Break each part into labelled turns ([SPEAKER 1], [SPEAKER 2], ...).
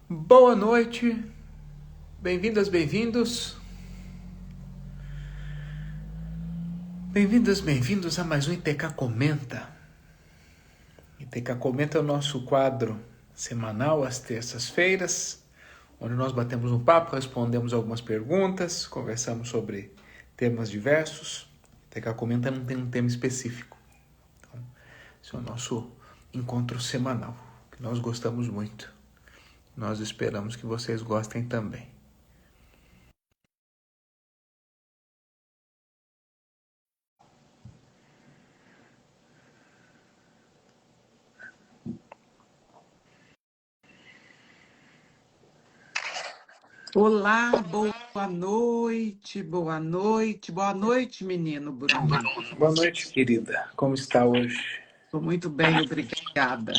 [SPEAKER 1] Boa noite, bem-vindas, bem-vindos. Bem-vindas, bem-vindos a mais um ITK Comenta. ITK Comenta é o nosso quadro semanal às terças-feiras, onde nós batemos um papo, respondemos algumas perguntas, conversamos sobre temas diversos. ITK Comenta não tem um tema específico. Então, esse é o nosso encontro semanal, que nós gostamos muito. Nós esperamos que vocês gostem também.
[SPEAKER 2] Olá, boa noite, boa noite, boa noite, menino Bruno.
[SPEAKER 1] Boa noite, querida. Como está hoje?
[SPEAKER 2] Estou muito bem, obrigada.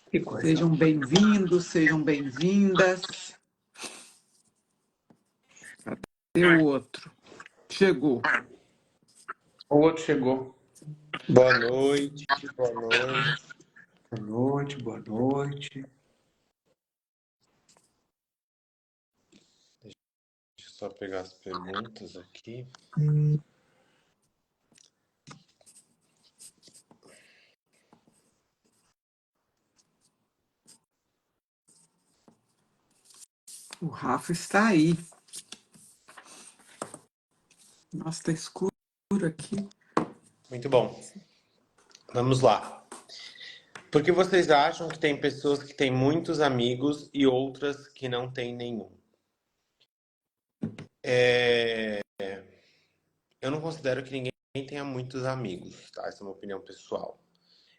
[SPEAKER 1] Que coisa.
[SPEAKER 2] Sejam bem-vindos, sejam bem-vindas. Cadê o outro? Chegou.
[SPEAKER 1] O outro chegou.
[SPEAKER 3] Boa noite, boa noite.
[SPEAKER 1] Boa noite, boa noite.
[SPEAKER 3] Deixa eu só pegar as perguntas aqui.
[SPEAKER 2] O Rafa está aí. Nossa, está escuro aqui.
[SPEAKER 3] Muito bom. Vamos lá. Por que vocês acham que tem pessoas que têm muitos amigos e outras que não têm nenhum? Eu não considero que ninguém tenha muitos amigos, tá? Essa é uma opinião pessoal.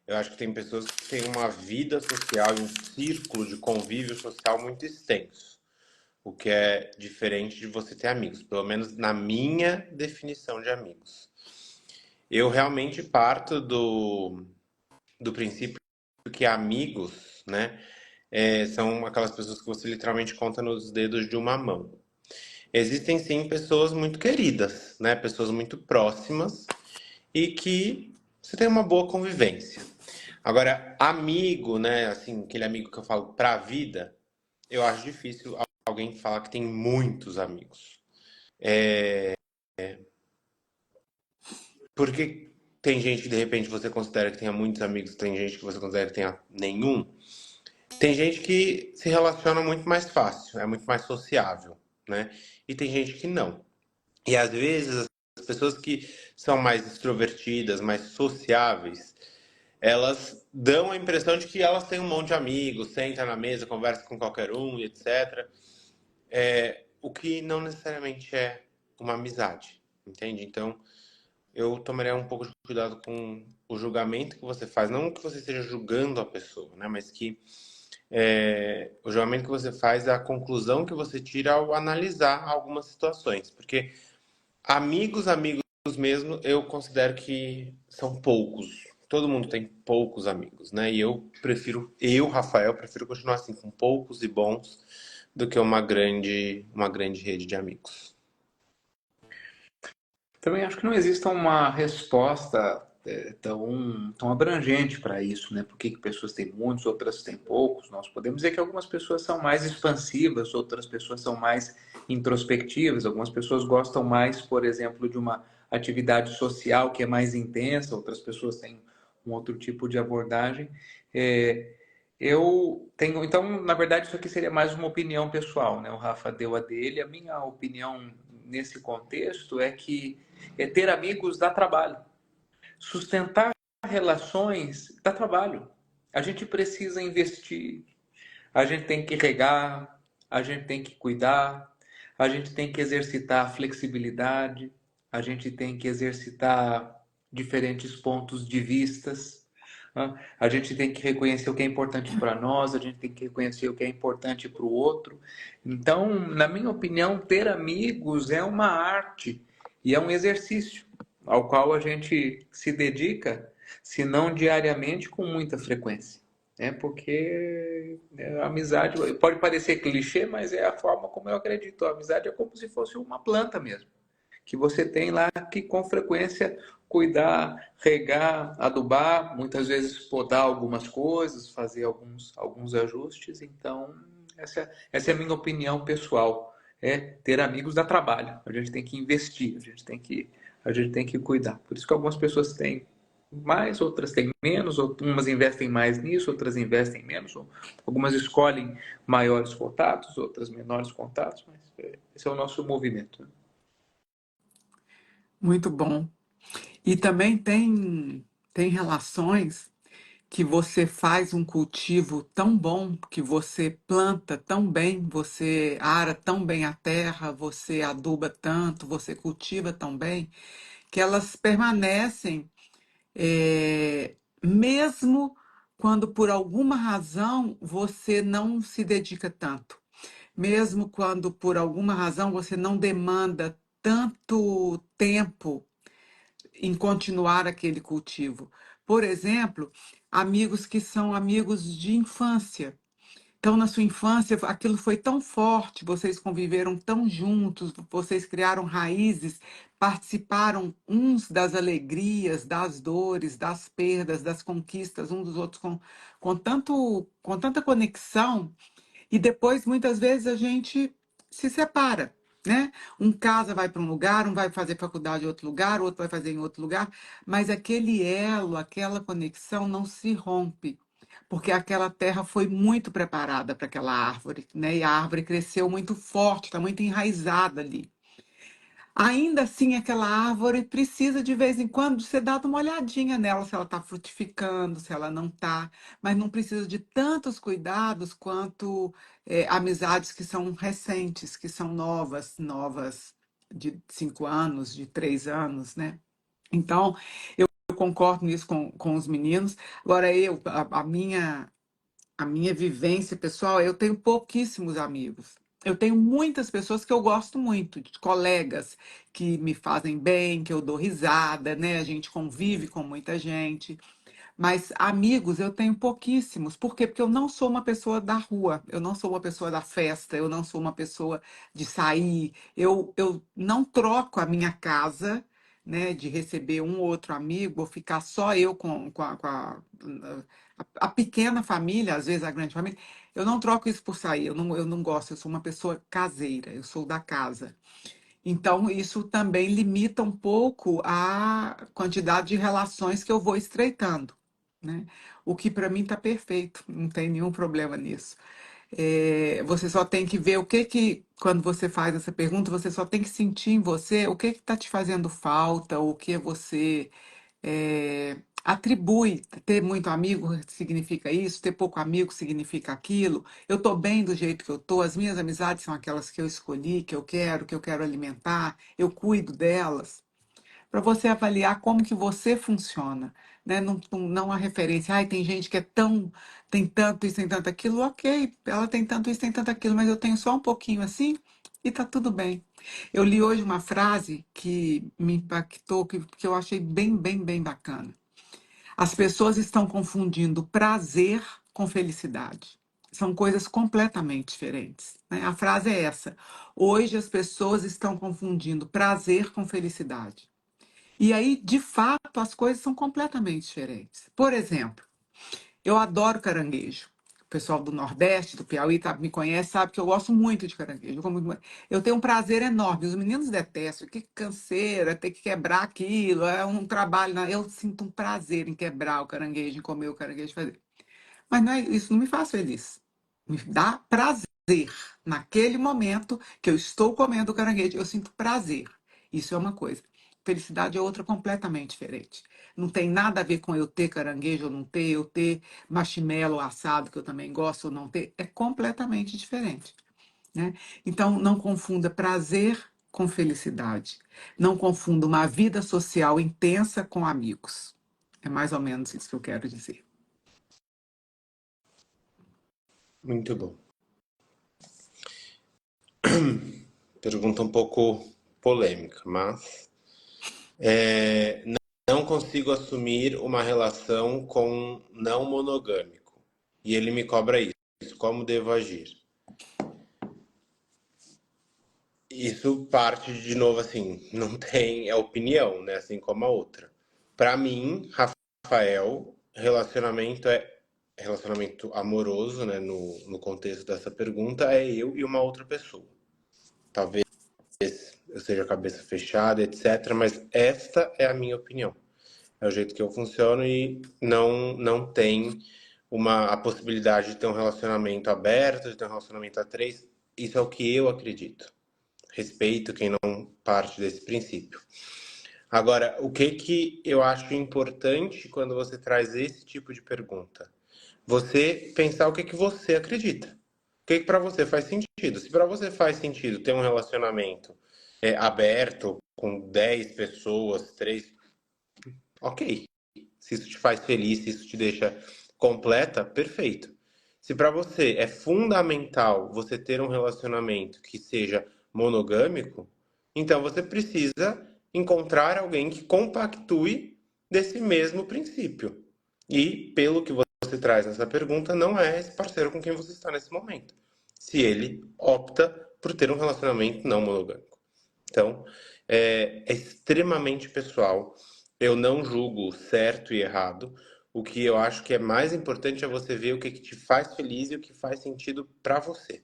[SPEAKER 3] Eu acho que tem pessoas que têm uma vida social e um círculo de convívio social muito extenso. O que é diferente de você ter amigos, pelo menos na minha definição de amigos. Eu realmente parto do princípio que amigos, né, são aquelas pessoas que você literalmente conta nos dedos de uma mão. Existem sim pessoas muito queridas, né, pessoas muito próximas e que você tem uma boa convivência. Agora, amigo, né, assim, aquele amigo que eu falo pra vida, eu acho difícil alguém falar que tem muitos amigos. Porque tem gente que de repente você considera que tenha muitos amigos, tem gente que você considera que tenha nenhum. Tem gente que se relaciona muito mais fácil, é muito mais sociável, né? E tem gente que não. E às vezes as pessoas que são mais extrovertidas, mais sociáveis, elas dão a impressão de que elas têm um monte de amigos, sentam na mesa, conversam com qualquer um, etc. O que não necessariamente é uma amizade, entende? Então, eu tomaria um pouco de cuidado com o julgamento que você faz. Não que você esteja julgando a pessoa, né? Mas que o julgamento que você faz é a conclusão que você tira ao analisar algumas situações. Porque amigos mesmo, eu considero que são poucos. Todo mundo tem poucos amigos, né? E Rafael, prefiro continuar assim, com poucos e bons, do que uma grande rede de amigos.
[SPEAKER 1] Também acho que não existe uma resposta tão abrangente para isso, né? Por que pessoas têm muitos, outras têm poucos? Nós podemos dizer que algumas pessoas são mais expansivas, outras pessoas são mais introspectivas, algumas pessoas gostam mais, por exemplo, de uma atividade social que é mais intensa, outras pessoas têm um outro tipo de abordagem. Eu tenho, então, na verdade, isso aqui seria mais uma opinião pessoal, né? O Rafa deu a dele. A minha opinião nesse contexto é que ter amigos dá trabalho. Sustentar relações dá trabalho. A gente precisa investir, a gente tem que regar, a gente tem que cuidar, a gente tem que exercitar a flexibilidade, a gente tem que exercitar diferentes pontos de vistas. A gente tem que reconhecer o que é importante para nós, a gente tem que reconhecer o que é importante para o outro. Então, na minha opinião, ter amigos é uma arte e é um exercício ao qual a gente se dedica, se não diariamente, com muita frequência. Porque a amizade pode parecer clichê, mas é a forma como eu acredito. A amizade é como se fosse uma planta mesmo, que você tem lá que com frequência cuidar, regar, adubar, muitas vezes podar algumas coisas, fazer alguns ajustes. Então, Essa é a minha opinião pessoal. É ter amigos dá trabalho. A gente tem que investir, a gente tem que cuidar. Por isso que algumas pessoas têm mais, outras têm menos, umas investem mais nisso, outras investem menos, algumas escolhem maiores contatos, outras menores contatos, mas esse é o nosso movimento.
[SPEAKER 2] Muito bom. E também tem relações que você faz um cultivo tão bom, que você planta tão bem, você ara tão bem a terra, você aduba tanto, você cultiva tão bem, que elas permanecem, mesmo quando por alguma razão você não se dedica tanto, mesmo quando por alguma razão você não demanda tanto tempo em continuar aquele cultivo. Por exemplo, amigos que são amigos de infância. Então, na sua infância, aquilo foi tão forte, vocês conviveram tão juntos, vocês criaram raízes, participaram uns das alegrias, das dores, das perdas, das conquistas uns dos outros com tanta conexão, e depois, muitas vezes, a gente se separa, né? Um casa, vai para um lugar, um vai fazer faculdade em outro lugar, o outro vai fazer em outro lugar, mas aquele elo, aquela conexão não se rompe, porque aquela terra foi muito preparada para aquela árvore, né? E a árvore cresceu muito forte, está muito enraizada ali. Ainda assim, aquela árvore precisa de vez em quando você dar uma olhadinha nela, se ela está frutificando, se ela não está, mas não precisa de tantos cuidados quanto amizades que são recentes, que são novas de 5 anos, de 3 anos, né? Então, eu concordo nisso com os meninos. Agora, a minha vivência pessoal, eu tenho pouquíssimos amigos. Eu tenho muitas pessoas que eu gosto muito, de colegas que me fazem bem, que eu dou risada, né? A gente convive com muita gente. Mas amigos eu tenho pouquíssimos. Por quê? Porque eu não sou uma pessoa da rua, eu não sou uma pessoa da festa, eu não sou uma pessoa de sair. Eu não troco a minha casa, né, de receber um ou outro amigo, ou ficar só eu com a pequena família, às vezes a grande família. Eu não troco isso por sair, eu não gosto, eu sou uma pessoa caseira, eu sou da casa. Então, isso também limita um pouco a quantidade de relações que eu vou estreitando, né? O que para mim está perfeito, não tem nenhum problema nisso. Você só tem que ver quando você faz essa pergunta, você só tem que sentir em você o que está te fazendo falta, o que você atribui. Ter muito amigo significa isso, ter pouco amigo significa aquilo. Eu estou bem do jeito que eu estou, as minhas amizades são aquelas que eu escolhi, que eu quero alimentar, eu cuido delas, para você avaliar como que você funciona, né? Não a referência, ai, tem gente que tem tanto isso, tem tanto aquilo, ok, ela tem tanto isso, tem tanto aquilo, mas eu tenho só um pouquinho assim e tá tudo bem. Eu li hoje uma frase que me impactou, que eu achei bem, bem, bem bacana. As pessoas estão confundindo prazer com felicidade. São coisas completamente diferentes, né? A frase é essa: hoje as pessoas estão confundindo prazer com felicidade. E aí, de fato, as coisas são completamente diferentes. Por exemplo, eu adoro caranguejo. O pessoal do Nordeste, do Piauí, me conhece, sabe que eu gosto muito de caranguejo. Eu tenho um prazer enorme. Os meninos detestam, que canseira, ter que quebrar aquilo, é um trabalho. Eu sinto um prazer em quebrar o caranguejo, em comer o caranguejo, fazer. Mas isso não me faz feliz. Me dá prazer. Naquele momento que eu estou comendo o caranguejo, eu sinto prazer. Isso é uma coisa. Felicidade é outra completamente diferente. Não tem nada a ver com eu ter caranguejo ou não ter, eu ter marshmallow assado, que eu também gosto ou não ter. É completamente diferente, né? Então, não confunda prazer com felicidade. Não confunda uma vida social intensa com amigos. É mais ou menos isso que eu quero dizer.
[SPEAKER 3] Muito bom. Pergunta um pouco polêmica, mas não consigo assumir uma relação com não monogâmico e ele me cobra isso. Como devo agir? Isso parte de novo assim, não tem opinião, né? Assim como a outra. Para mim, Rafael, relacionamento é relacionamento amoroso, né, no contexto dessa pergunta, é eu e uma outra pessoa. Talvez eu seja cabeça fechada, etc. Mas esta é a minha opinião. É o jeito que eu funciono e não tem a possibilidade de ter um relacionamento aberto, de ter um relacionamento a três. Isso é o que eu acredito. Respeito quem não parte desse princípio. Agora, o que eu acho importante quando você traz esse tipo de pergunta? Você pensar o que você acredita. O que para você faz sentido? Se para você faz sentido ter um relacionamento aberto com 10 pessoas, 3, ok. Se isso te faz feliz, se isso te deixa completa, perfeito. Se para você é fundamental você ter um relacionamento que seja monogâmico, então você precisa encontrar alguém que compactue desse mesmo princípio. E, pelo que você traz nessa pergunta, não é esse parceiro com quem você está nesse momento. Se ele opta por ter um relacionamento não monogâmico. Então, é extremamente pessoal. Eu não julgo certo e errado. O que eu acho que é mais importante é você ver o que te faz feliz e o que faz sentido para você.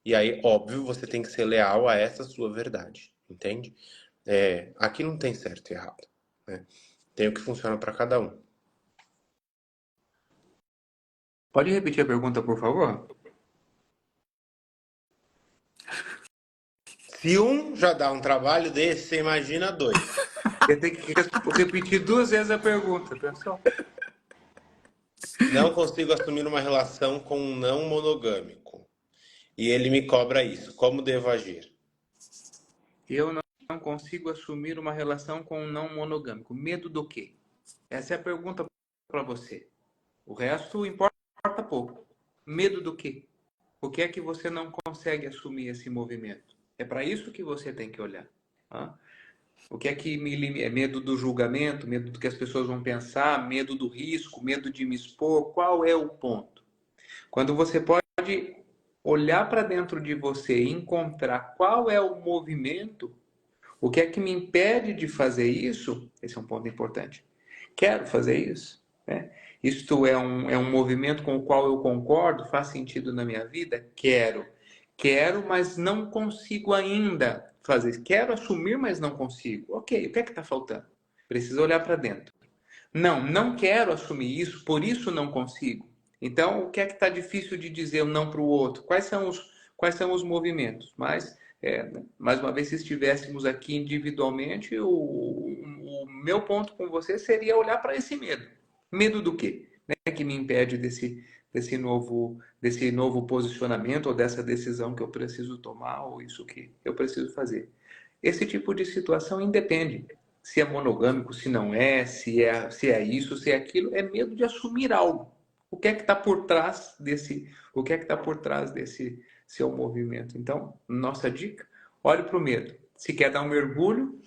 [SPEAKER 3] E aí, óbvio, você tem que ser leal a essa sua verdade, entende? Aqui não tem certo e errado, né? Tem o que funciona para cada um.
[SPEAKER 1] Pode repetir a pergunta, por favor?
[SPEAKER 3] Se um já dá um trabalho desse, você imagina dois.
[SPEAKER 1] Eu tenho que repetir 2 vezes a pergunta, pessoal.
[SPEAKER 3] Não consigo assumir uma relação com um não monogâmico. E ele me cobra isso. Como devo agir?
[SPEAKER 1] Eu não consigo assumir uma relação com um não monogâmico. Medo do quê? Essa é a pergunta para você. O resto importa pouco. Medo do quê? O que é que você não consegue assumir esse movimento? É para isso que você tem que olhar. Tá? O que é que me limita? É medo do julgamento, medo do que as pessoas vão pensar, medo do risco, medo de me expor? Qual é o ponto? Quando você pode olhar para dentro de você e encontrar qual é o movimento, o que é que me impede de fazer isso? Esse é um ponto importante. Quero fazer isso? Né? Isto é um movimento com o qual eu concordo? Faz sentido na minha vida? Quero. Quero, mas não consigo ainda fazer. Quero assumir, mas não consigo. Ok, o que é que está faltando? Preciso olhar para dentro. Não quero assumir isso, por isso não consigo. Então, o que é que está difícil de dizer um não para o outro? Quais são os movimentos? Mas, mais uma vez, se estivéssemos aqui individualmente, o meu ponto com você seria olhar para esse medo. Medo do quê? Né, que me impede desse novo posicionamento ou dessa decisão que eu preciso tomar ou isso que eu preciso fazer. Esse tipo de situação independe se é monogâmico, se não é, se é isso, se é aquilo, é medo de assumir algo. O que é que está por trás o que é que está por trás desse seu movimento? Então, nossa dica, olhe para o medo. Se quer dar um mergulho,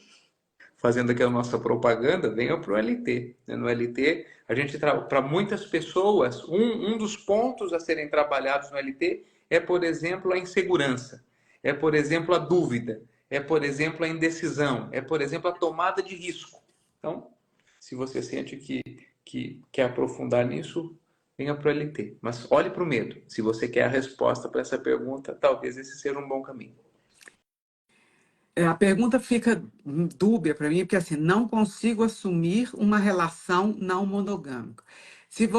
[SPEAKER 1] fazendo aqui a nossa propaganda, venha para o LT. No LT, a gente para muitas pessoas, um dos pontos a serem trabalhados no LT é, por exemplo, a insegurança, é, por exemplo, a dúvida, é, por exemplo, a indecisão, é, por exemplo, a tomada de risco. Então, se você sente que quer aprofundar nisso, venha para o LT. Mas olhe para o medo. Se você quer a resposta para essa pergunta, talvez esse seja um bom caminho.
[SPEAKER 2] A pergunta fica dúbia para mim, porque assim, não consigo assumir uma relação não monogâmica. Se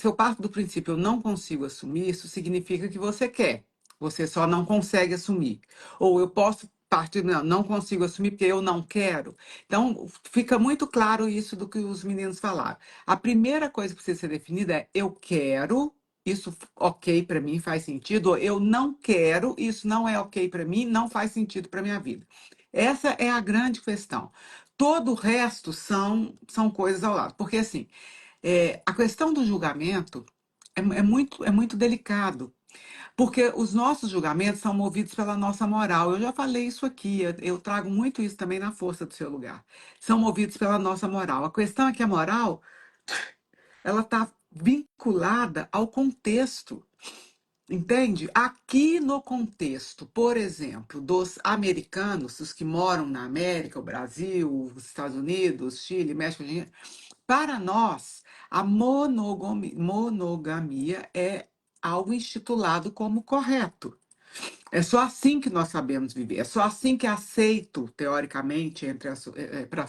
[SPEAKER 2] eu parto do princípio eu não consigo assumir, isso significa que você quer, você só não consegue assumir. Ou eu posso partir, não consigo assumir porque eu não quero. Então, fica muito claro isso do que os meninos falaram. A primeira coisa que precisa ser definida é eu quero. Isso ok para mim, faz sentido, ou eu não quero, isso não é ok para mim, não faz sentido para minha vida. Essa é a grande questão. Todo o resto são coisas ao lado. Porque, assim, a questão do julgamento é muito delicado. Porque os nossos julgamentos são movidos pela nossa moral. Eu já falei isso aqui, eu trago muito isso também na força do seu lugar. São movidos pela nossa moral. A questão é que a moral, ela está vinculada ao contexto. Entende? Aqui no contexto, por exemplo, dos americanos, os que moram na América, o Brasil, os Estados Unidos, Chile, México, Argentina, Para nós, a monogamia é algo instituído como correto. É só assim que nós sabemos viver, é só assim que é aceito, teoricamente,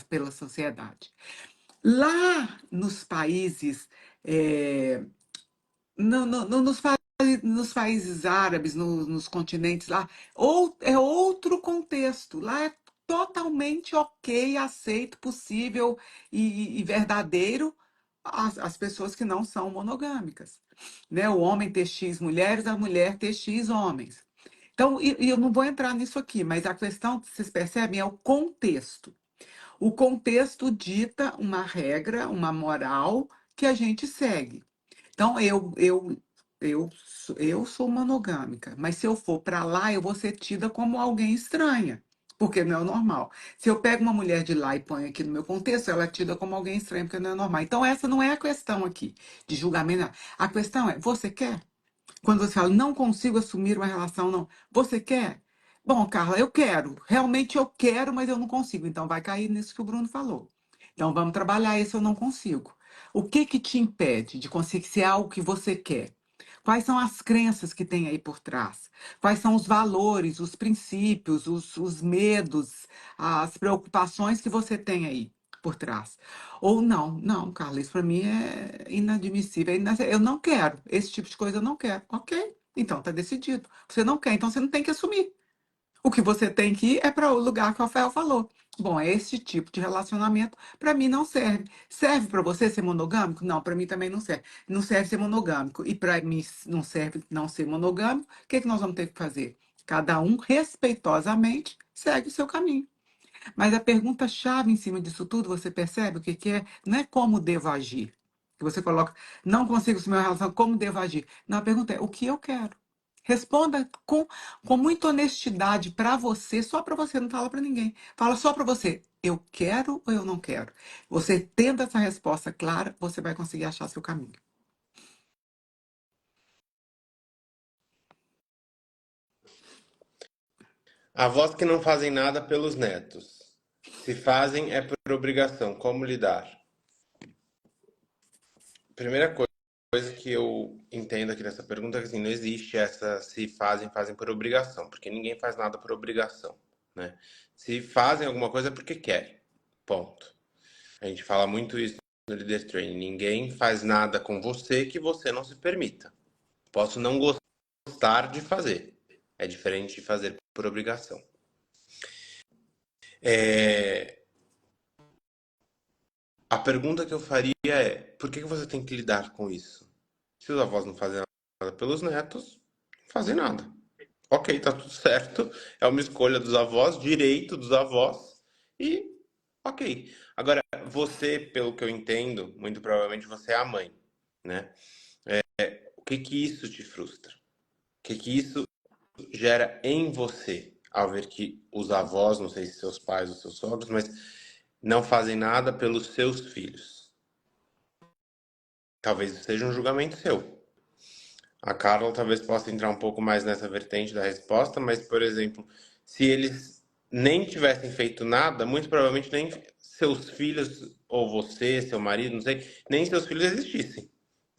[SPEAKER 2] pela sociedade. Lá nos países, eh, nos países árabes, nos continentes lá, é outro contexto. Lá é totalmente ok, aceito, possível e verdadeiro as pessoas que não são monogâmicas. Né? O homem ter X mulheres, a mulher ter X homens. Então, e eu não vou entrar nisso aqui, mas a questão que vocês percebem é o contexto. O contexto dita uma regra, uma moral que a gente segue. Então, eu sou monogâmica, mas se eu for para lá, eu vou ser tida como alguém estranha, porque não é o normal. Se eu pego uma mulher de lá e ponho aqui no meu contexto, ela é tida como alguém estranho, porque não é normal. Então, essa não é a questão aqui de julgamento. Não. A questão é: você quer? Quando você fala, não consigo assumir uma relação, não. Você quer? Bom, Carla, eu quero. Realmente eu quero, mas eu não consigo. Então vai cair nisso que o Bruno falou. Então vamos trabalhar isso, eu não consigo. O que que te impede de conseguir ser algo que você quer? Quais são as crenças que tem aí por trás? Quais são os valores, os princípios, os medos, as preocupações que você tem aí por trás? Ou não, não, Carla, isso para mim é inadmissível. Eu não quero, esse tipo de coisa eu não quero. Ok, então tá decidido. Você não quer, então você não tem que assumir. O que você tem que ir é para o lugar que o Rafael falou. Bom, esse tipo de relacionamento para mim não serve. Serve para você ser monogâmico? Não, para mim também não serve. Não serve ser monogâmico. E para mim não serve não ser monogâmico. O que que nós vamos ter que fazer? Cada um respeitosamente segue o seu caminho. Mas a pergunta-chave em cima disso tudo, você percebe o que que é? Não é como devo agir. Que você coloca, não consigo assumir uma relação, como devo agir? Não, a pergunta é, o que eu quero? Responda com muita honestidade para você, só para você, não fala para ninguém. Fala só para você, eu quero ou eu não quero? Você tendo essa resposta clara, você vai conseguir achar seu caminho.
[SPEAKER 3] Avós que não fazem nada pelos netos. Se fazem é por obrigação. Como lidar? Primeira coisa que eu entendo aqui nessa pergunta é que assim, não existe essa se fazem, fazem por obrigação, porque ninguém faz nada por obrigação, né? Se fazem alguma coisa é porque querem. Ponto. A gente fala muito isso no Leader Training. Ninguém faz nada com você que você não se permita. Posso não gostar de fazer. É diferente de fazer por obrigação. A pergunta que eu faria é: por que você tem que lidar com isso? Se os avós não fazem nada pelos netos, não fazem nada. Ok, tá tudo certo. É uma escolha dos avós, direito dos avós. E ok. Agora, você, pelo que eu entendo, muito provavelmente você é a mãe, né? O que que isso te frustra? O que que isso gera em você ao ver que os avós, não sei se seus pais ou seus sogros, mas não fazem nada pelos seus filhos? Talvez seja um julgamento seu. A Carla talvez possa entrar um pouco mais nessa vertente da resposta, mas, por exemplo, se eles nem tivessem feito nada, muito provavelmente nem seus filhos, ou você, seu marido, não sei, nem seus filhos existissem,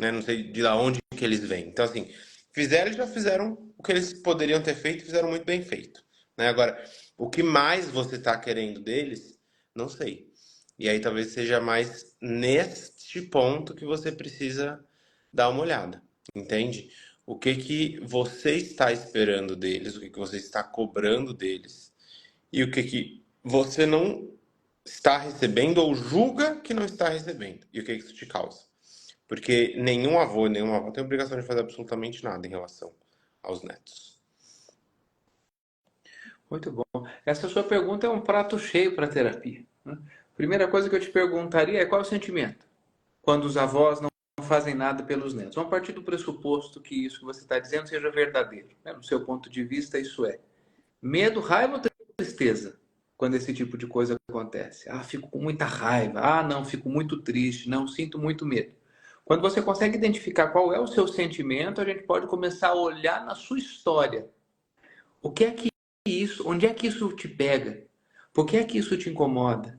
[SPEAKER 3] né? Não sei de lá onde que eles vêm. Então, assim, fizeram, já fizeram o que eles poderiam ter feito, fizeram muito bem feito, né? Agora, o que mais você está querendo deles, não sei. E aí talvez seja mais neste ponto que você precisa dar uma olhada. Entende? O que que você está esperando deles, o que que você está cobrando deles e o que que você não está recebendo ou julga que não está recebendo e o que que isso te causa. Porque nenhum avô, nenhuma avó tem obrigação de fazer absolutamente nada em relação aos netos.
[SPEAKER 1] Muito bom. Essa sua pergunta é um prato cheio para terapia, né? Primeira coisa que eu te perguntaria é qual é o sentimento quando os avós não fazem nada pelos netos. Vamos partir do pressuposto que isso que você está dizendo seja verdadeiro, né? No seu ponto de vista, isso é medo, raiva ou tristeza quando esse tipo de coisa acontece? Ah, fico com muita raiva. Ah, não, fico muito triste. Não, sinto muito medo. Quando você consegue identificar qual é o seu sentimento, a gente pode começar a olhar na sua história. O que é que isso, onde é que isso te pega? Por que é que isso te incomoda?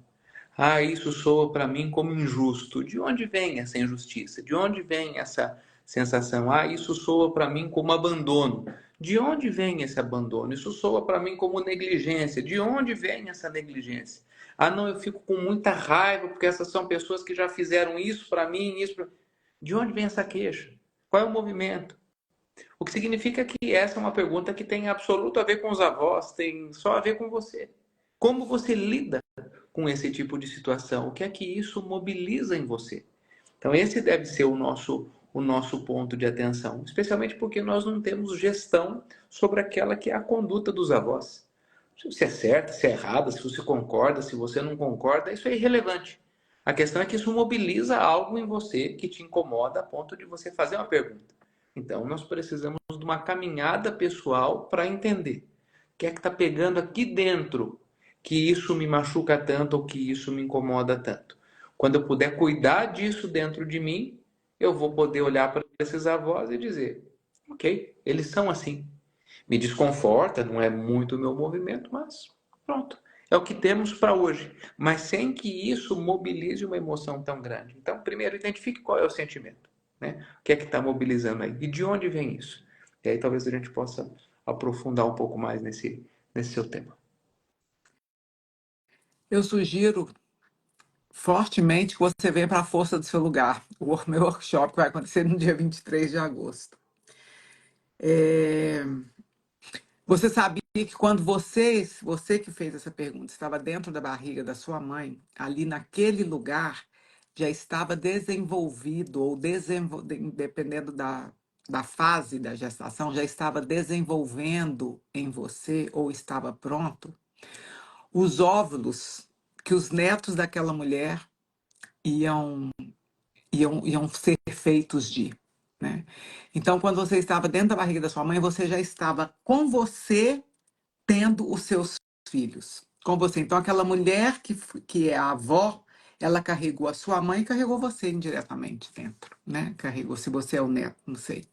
[SPEAKER 1] Ah, isso soa para mim como injusto. De onde vem essa injustiça? De onde vem essa sensação? Ah, isso soa para mim como abandono. De onde vem esse abandono? Isso soa para mim como negligência. De onde vem essa negligência? Ah, não, eu fico com muita raiva porque essas são pessoas que já fizeram isso para mim, isso pra... De onde vem essa queixa? Qual é o movimento? O que significa que essa é uma pergunta que tem absoluto a ver com os avós, tem só a ver com você. Como você lida com esse tipo de situação? O que é que isso mobiliza em você? Então, esse deve ser o nosso ponto de atenção, especialmente porque nós não temos gestão sobre aquela que é a conduta dos avós. Se é certa, se é errada, se você concorda, se você não concorda, isso é irrelevante. A questão é que isso mobiliza algo em você que te incomoda a ponto de você fazer uma pergunta. Então, nós precisamos de uma caminhada pessoal para entender o que é que está pegando aqui dentro que isso me machuca tanto ou que isso me incomoda tanto. Quando eu puder cuidar disso dentro de mim, eu vou poder olhar para esses avós e dizer: ok, eles são assim. Me desconforta, não é muito o meu movimento, mas pronto. É o que temos para hoje, mas sem que isso mobilize uma emoção tão grande. Então, primeiro, identifique qual é o sentimento, né? O que é que está mobilizando aí? E de onde vem isso? E aí talvez a gente possa aprofundar um pouco mais nesse seu tema.
[SPEAKER 2] Eu sugiro fortemente que você venha para a força do seu lugar, o meu workshop que vai acontecer no dia 23 de agosto. É, Você sabia que quando você que fez essa pergunta, estava dentro da barriga da sua mãe, ali naquele lugar, já estava desenvolvido, ou dependendo da fase da gestação, já estava desenvolvendo em você, ou estava pronto, os óvulos que os netos daquela mulher iam, iam ser feitos de, né? Então, quando você estava dentro da barriga da sua mãe, você já estava com você tendo os seus filhos com você. Então, aquela mulher que é a avó, ela carregou a sua mãe e carregou você indiretamente dentro, né? Carregou, se você é o neto, não sei.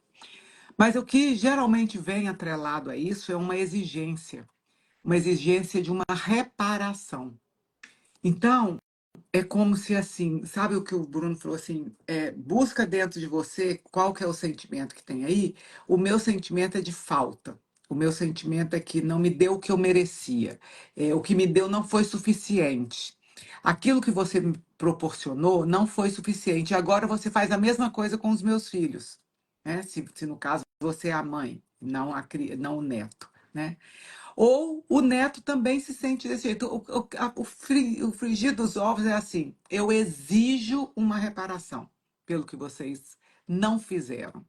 [SPEAKER 2] Mas o que geralmente vem atrelado a isso é uma exigência de uma reparação. Então, é como se assim, sabe o que o Bruno falou assim, busca dentro de você qual que é o sentimento que tem aí. O meu sentimento é de falta. O meu sentimento é que não me deu o que eu merecia. O que me deu não foi suficiente. Aquilo que você me proporcionou não foi suficiente. Agora você faz a mesma coisa com os meus filhos, né? Se no caso você é a mãe, não o neto, né? Ou o neto também se sente desse jeito. O frigir dos ovos é assim: eu exijo uma reparação pelo que vocês não fizeram.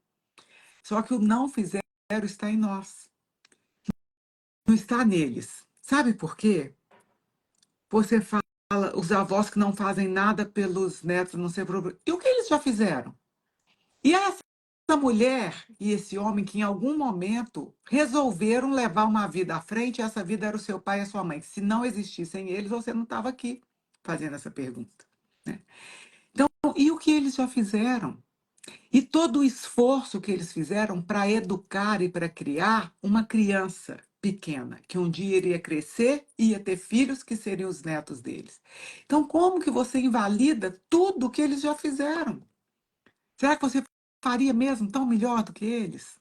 [SPEAKER 2] Só que o não fizeram está em nós, não está neles. Sabe por quê? Você fala, os avós que não fazem nada pelos netos, não sei problema. E o que eles já fizeram? E essa mulher e esse homem que em algum momento resolveram levar uma vida à frente, e essa vida era o seu pai e a sua mãe. Se não existissem eles, você não estava aqui fazendo essa pergunta, né? Então, e o que eles já fizeram? E todo o esforço que eles fizeram para educar e para criar uma criança pequena, que um dia iria crescer e ia ter filhos que seriam os netos deles. Então, como que você invalida tudo que eles já fizeram? Será que você faria mesmo tão melhor do que eles?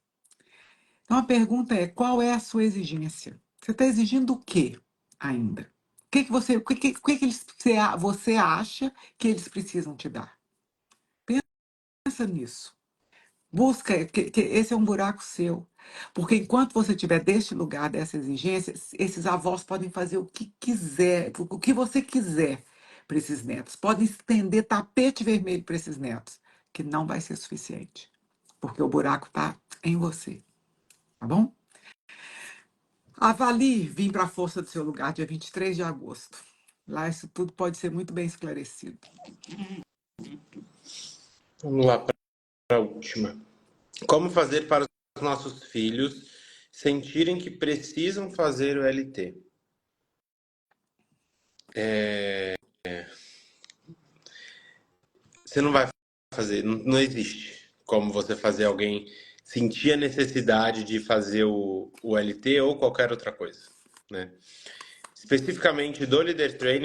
[SPEAKER 2] Então a pergunta é: qual é a sua exigência? Você está exigindo o quê ainda? Você acha que eles precisam te dar? Pensa nisso. Busca, que esse é um buraco seu. Porque enquanto você estiver deste lugar, dessa exigência, esses avós podem fazer o que quiser, o que você quiser para esses netos. Podem estender tapete vermelho para esses netos, que não vai ser suficiente. Porque o buraco está em você. Tá bom? Avalie vir para a força do seu lugar, dia 23 de agosto. Lá isso tudo pode ser muito bem esclarecido.
[SPEAKER 3] Vamos lá para a última. Como fazer para os nossos filhos sentirem que precisam fazer o LT? Você não vai fazer, não existe como você fazer alguém sentir a necessidade de fazer o LT ou qualquer outra coisa, né? Especificamente do Leader Training,